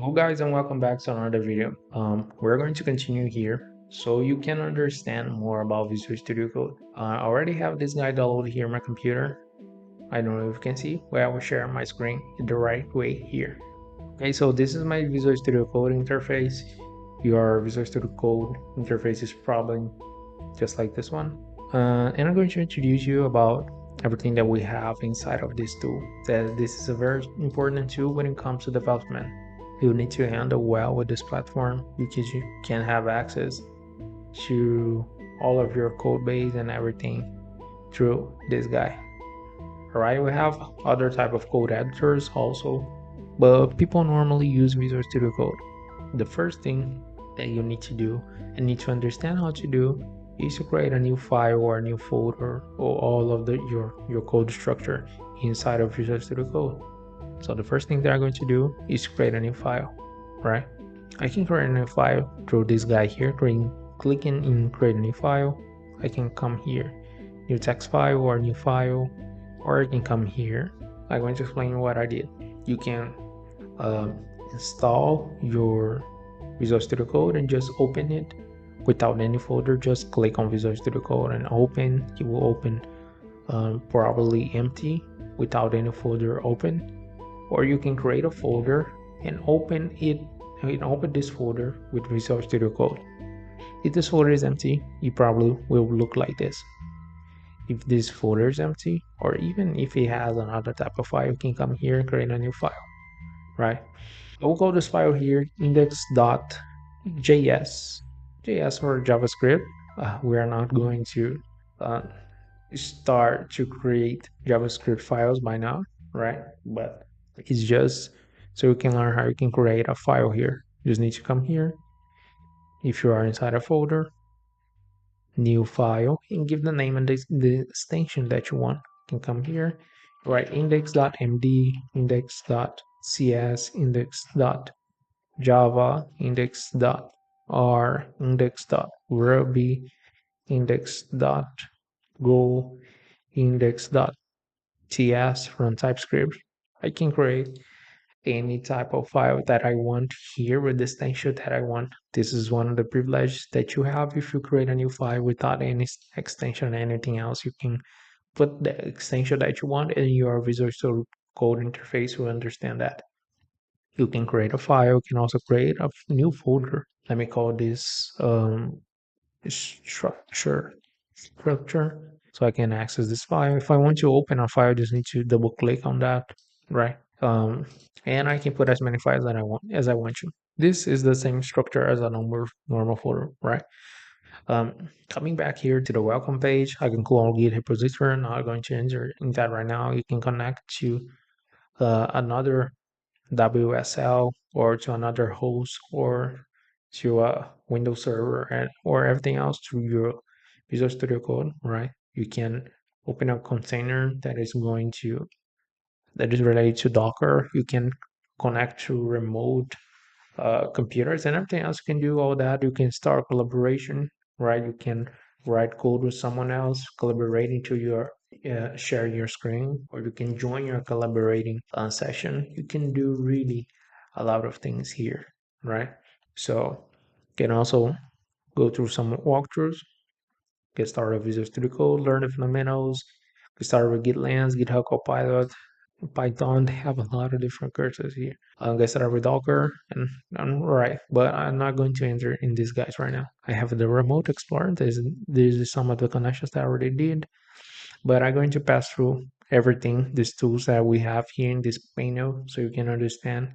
Hello guys and welcome back to another video. We're going to continue here so you can understand more about Visual Studio Code. I already have this guy downloaded here on my computer. I don't know if you can see, but I will share my screen the right way here. Okay, so this is my Visual Studio Code interface. Your Visual Studio Code interface is probably just like this one. And I'm going to introduce you about everything that we have inside of this tool. That this is a very important tool when it comes to development. You need to handle well with this platform because you can have access to all of your code base and everything through this guy. Alright, we have other type of code editors also, but people normally use Visual Studio Code. The first thing that you need to do and need to understand how to do is to create a new file or a new folder or all of your code structure inside of Visual Studio Code. So the first thing that I'm going to do is create a new file, right? I can create a new file through this guy here, clicking in create a new file. I can come here, new text file or new file, or I can come here. I'm going to explain what I did. You can install your Visual Studio Code and just open it without any folder. Just click on Visual Studio Code and open. It will open probably empty without any folder open. Or you can create a folder and open it and open this folder with Visual Studio Code. If this folder is empty, it probably will look like this. If this folder is empty, or even if it has another type of file, you can come here and create a new file, right? I will call this file here index.js. JS for JavaScript. We are not going to start to create JavaScript files by now, right? But it's just so you can learn how you can create a file here. You just need to come here. If you are inside a folder, new file, and give the name and the extension that you want. You can come here, write index.md, index.cs, index.java, index.r, index.ruby, index.go, index.ts from TypeScript. I can create any type of file that I want here with the extension that I want. This is one of the privileges that you have if you create a new file without any extension or anything else. You can put the extension that you want and your Visual Studio Code interface will understand that. You can create a file. You can also create a new folder. Let me call this structure so I can access this file. If I want to open a file, I just need to double click on that, right? And I can put as many files that I want to. This is the same structure as a normal folder, right? Coming back here to the welcome page, I can clone Git repository. I'm not going to enter in that right now. You can connect to another WSL or to another host or to a Windows server or everything else through your Visual Studio Code, right? You can open a container that is related to Docker. You can connect to remote computers and everything else. You can do all that. You can start collaboration, right? You can write code with someone else, collaborating to your share your screen, or you can join your collaborating session. You can do really a lot of things here, right? So you can also go through some walkthroughs, get started with Visual Studio Code, learn the fundamentals, get started with GitLens, GitHub Copilot, Python. They have a lot of different courses here. Get started with Docker, and I'm right, but I'm not going to enter in these guys right now. I have the remote explorer. There's some of the connections that I already did, but I'm going to pass through everything, these tools that we have here in this panel, so you can understand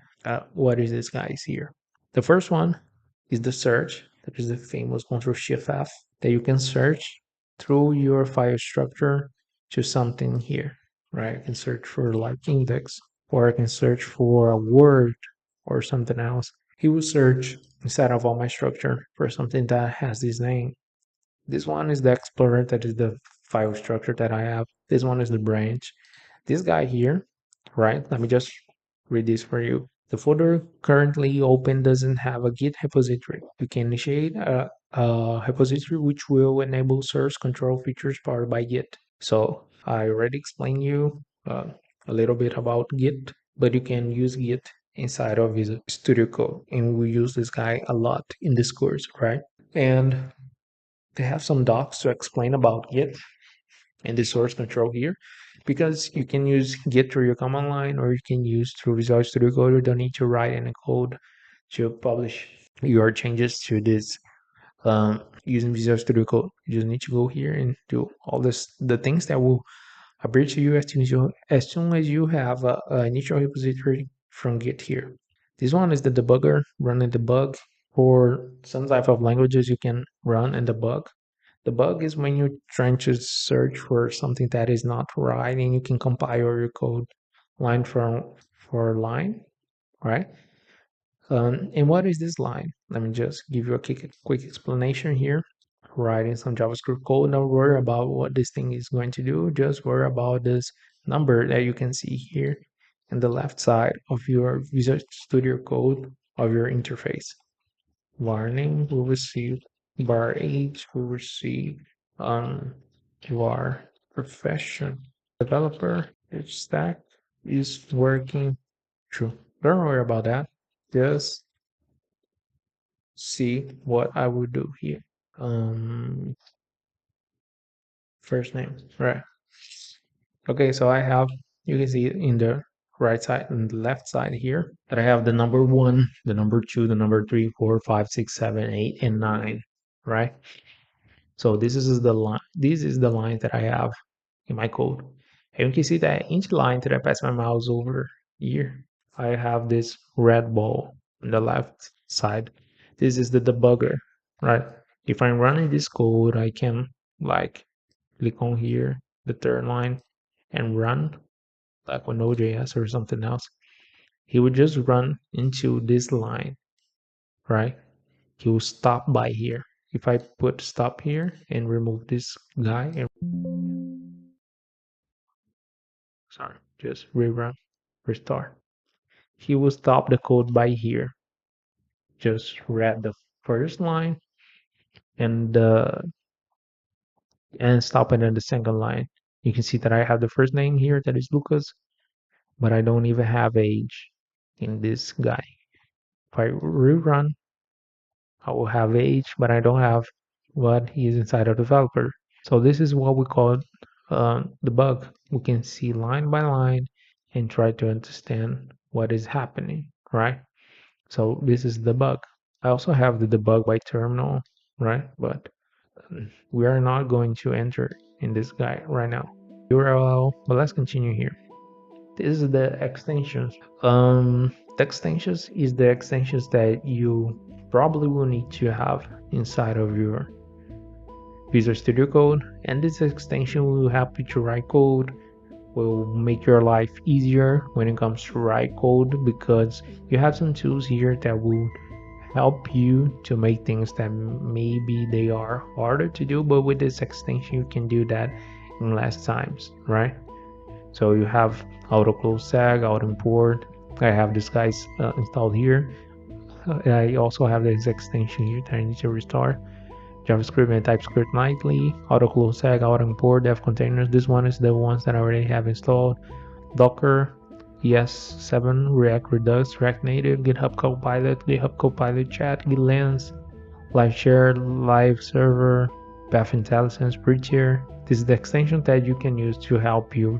what is this guys here. The first one is the search. That is the famous Ctrl+Shift+F that you can search through your file structure to something here, right? I can search for like index, or I can search for a word or something else. He will search instead of all my structure for something that has this name. This one is the explorer, that is the file structure that I have. This one is the branch. This guy here, right? Let me just read this for you. The folder currently open doesn't have a Git repository. You can initiate a repository which will enable source control features powered by Git. So I already explained you a little bit about Git, but you can use Git inside of Visual Studio Code, and we use this guy a lot in this course, right? And they have some docs to explain about Git and the source control here, because you can use Git through your command line, or you can use through Visual Studio Code. You don't need to write any code to publish your changes to this using Visual Studio Code. You just need to go here and do all the things that will appear to you as soon as you have a initial repository from Git here. This one is the debugger, run a debug. For some type of languages, you can run and debug. Debug is when you're trying to search for something that is not right, and you can compile your code line for line, right? And what is this line? Let me just give you a quick explanation here. Writing some JavaScript code, don't worry about what this thing is going to do. Just worry about this number that you can see here on the left side of your Visual Studio Code of your interface. Warning, we received bar H, we received you are profession developer, each stack is working true. Don't worry about that. Just see what I will do here. First name, right? Okay, so I have, you can see in the right side and the left side here that I have the number 1, the number 2, the number 3, 4, 5, 6, 7, 8, and 9, right? So this is the line. This is the line that I have in my code. And you can see that each line that I pass my mouse over here, I have this red ball on the left side. This is the debugger, right? If I'm running this code, I can like click on here, the third line, and run like with Node.js or something else. He would just run into this line, right? He will stop by here. If I put stop here and remove this guy and sorry, just rerun, restart, he will stop the code by here. Just read the first line and stop it at the second line. You can see that I have the first name here, that is Lucas, but I don't even have age in this guy. If I rerun, I will have age, but I don't have what is inside of developer. So this is what we call the bug. We can see line by line and try to understand what is happening, right? So this is the bug. I also have the debug by terminal, right? But we are not going to enter in this guy right now. URL, but let's continue here. This is the extensions. The extensions is the extensions that you probably will need to have inside of your Visual Studio Code, and this extension will help you to write code, will make your life easier when it comes to write code, because you have some tools here that will help you to make things that maybe they are harder to do, but with this extension you can do that in less times, right? So you have auto close tag, auto import. I have this guys installed here. I also have this extension here that I need to restore. JavaScript and TypeScript nightly, auto close tag, auto import, dev containers. This one is the ones that I already have installed. Docker, ES7, React Redux, React Native, GitHub Copilot Chat, GitLens, Live Share, Live Server, Path Intelligence, Prettier. This is the extension that you can use to help you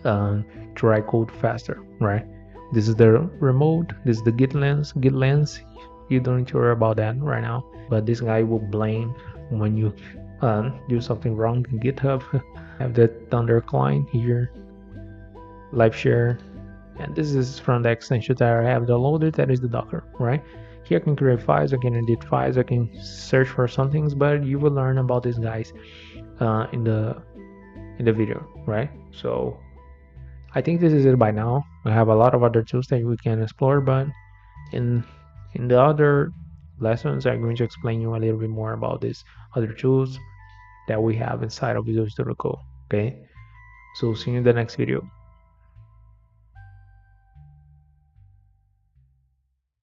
to write code faster, right? This is the remote, this is the GitLens, you don't need to worry about that right now, but this guy will blame when you do something wrong in GitHub. Have the Thunder client here, live share, and this is from the extension that I have downloaded, that is the Docker, right? Here I can create files, I can edit files, I can search for some things, but you will learn about these guys in the video, right? So I think this is it by now. I have a lot of other tools that we can explore, but in the other lessons, I'm going to explain you a little bit more about these other tools that we have inside of Visual Studio Code. Okay, so see you in the next video.